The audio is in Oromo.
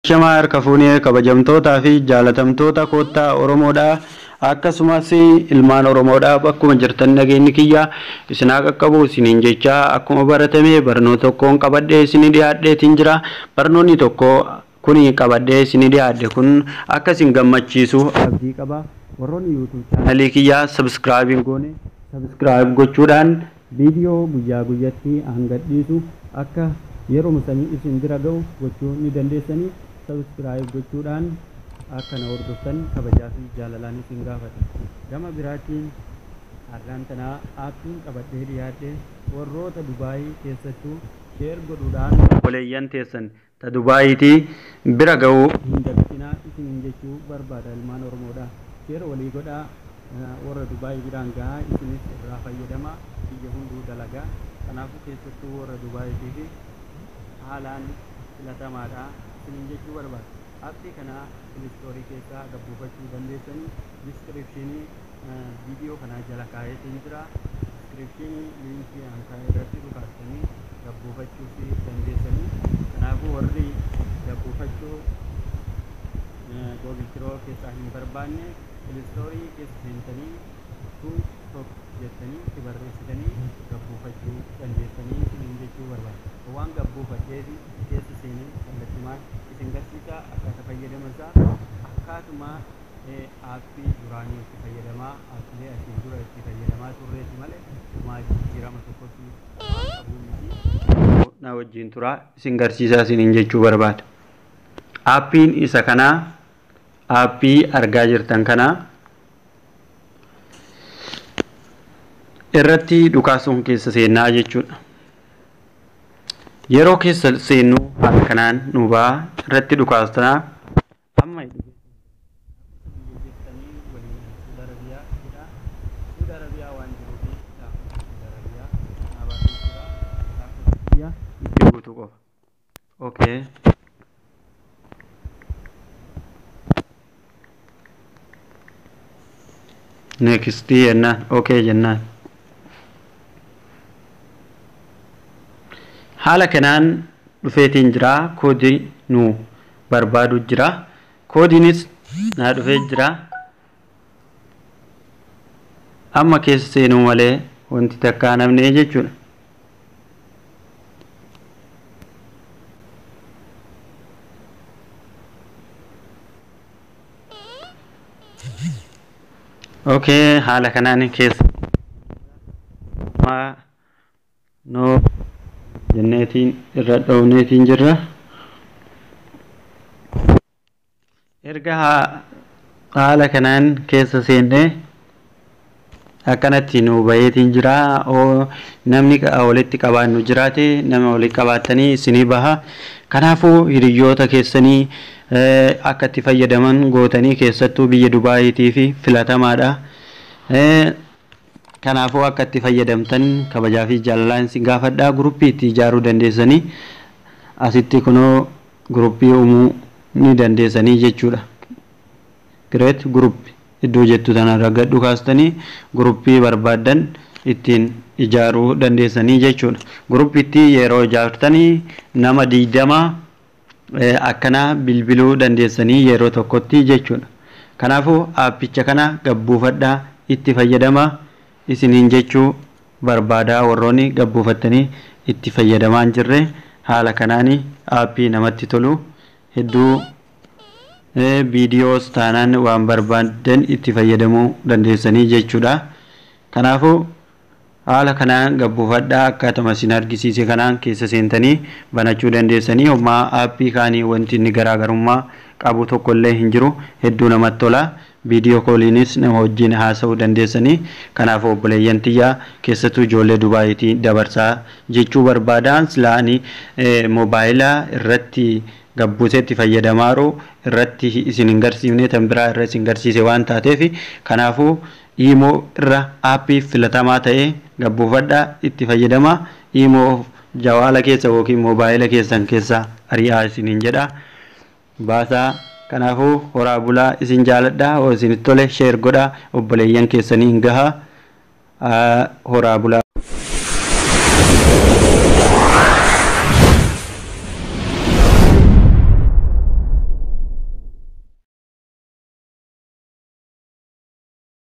Shamaa harka fuunee kabajamtootaa fi jaalatamtoota koottaa Oromoodhaa akkasumas ilmaan Oromoodhaa bakkuma jirtan nageenyi kiyya isin haa qaqqabu isiniin jecha akkuma baratame barnoota tokkoon qabadhee isin dhiyaadheetiin jira. Barnoonni tokko kuni qabadhee isin dhiyaadhe kun akka isin gammachiisu abdii qaba. Warroonni YouTube channelii kiyya subscribe goone subscribe gochuudhaan viidiyoo guyyaa guyyatti hangadhiisu akka yeroo musanii isin bira ga'u gochuu ni dandeessanii. Subscribe gochuudhaan akka na hordoftan kabajaa fi jaalalaan isin gaafata. Gama biraatiin har'aan tanaa aappiin qabadhee dhiyaadhe warroota Dubaayii keessattuu sheer godhuudhaan obboleeyyan teessan ta Dubaayiitii bira ga'uu hin dagatinaa isiniin jechuu barbaada ilmaan Oromoodha. Sheer walii godhaa warra Dubaayii biraan gahaa isinis irraa fayyadamaa biyya hunduu dalagaa. Kanaafuu keessattuu warra Dubaayiitii fi haalaan filatamaadha isiniin jechuu barbaada. Aappii kana Play keessaa gabbuufachuu dandeessanii descriptionii viidiyoo kanaa jala kaa'eetiin jira. Descriptionii liinkii hankaa irratti dhukaastanii gabbuufachuu dandeessanii. Kanaafuu warri gabbuufachuu Google Chrome keessaa hin barbaanne Play keessa seentanii tokko jettanii itti barreessitanii gabbuufachuu dandeessanii isiniin jechuu barbaada. Waan gabbuufatee keessa seenee kallattimaan isin garsiisa akkaataa fayyadamansaa akkaatuma aappii duraanii itti fayyadamaa aappilee asiin dura itti fayyadamaa turreeti malee maa jijjiirama tokkotti waan qabuun na wajjin turaa isin garsiisaa isiniin jechuu barbaada. Aappiin isa kanaa aappii argaa jirtan kanaa irratti dhukaasuun keessa seennaa jechuudha. Yeroo keessa seennu haala kanaan nu ba'a irratti dhukaasnaa amma okay. Next jennaan okay jennaan. Haala kanaan dhufeetiin jira koodii nu barbaadu jira. Koodiinis na dhufee jira. Amma keessa seenuu malee wanti takka namne jechuudha. Okay, haala kanaan keessa no jenneetiin irra dhawneetiin jirra. Erga haala kanaan keessa seennee akkanatti nu baheetiin jira. Namni walitti qabaannu jiraate nama walitti qabaatanii isinii baha. Kanaafuu hiriyoota keessanii akka itti fayyadaman gootanii keessattuu biyya Dubaayiitii fi filatamaadha. Kanaafuu akka itti fayyadamtan kabajaa fi jaalalaan isin gaafadhaa. Guruppii itti ijaaruu dandeessanii asitti kunoo guruppii uumuu ni dandeessanii jechuudha. Great group iddoo jettu tana ragadhu kaastanii guruppii barbaadan ittiin ijaaruu dandeessanii jechuudha. Guruppiitti yeroo ijaartanii nama 20 akkana bilbiluu dandeessanii yeroo tokkotti jechuudha. Kanaafuu aappicha kana gabbuufadhaa itti fayyadamaa isiniin jechuu barbaadaa. Warroonni gabbuufattanii itti fayyadamaa hin jirre haala kanaanii aappii namatti tolu hedduu viidiyoos taanaan waan barbaadan itti fayyadamuu dandeessanii jechuudha. Kanaafuu haala kanaan gabbuufadhaa akkaatuma isin argisiise kanaan keessa seentanii banachuu dandeessanii. Hommaa aappii kaanii wanti inni garaagarummaa qabu tokko illee hin jiru. Hedduu namatti tola. Viidiyoo kooliinis nama wajjin haasa'uu dandeessanii. Kanaafuu obboleeyyan tiyyaa keessattuu ijoollee Dubaayiitii dabarsaa jechuu barbaadaan silaanii moobaayilaa irratti gabbuuseetti fayyadamaaru irratti isin hin garsiifne tan biraa irra isin garsiise waan taateef kanaafuu iimoo irra aappii filatamaa ta'ee gabbuufadhaa itti fayyadamaa. Iimoo jawaala keessa yookiin moobaayila keessan keessa ari'aa isiniin jedha baasaa. Kanaafuu horaa bulaa isin jaaladhaa. Oo isinitti tole sheer godhaa obboleeyyan keessanii hin gahaa. Horaa bulaa.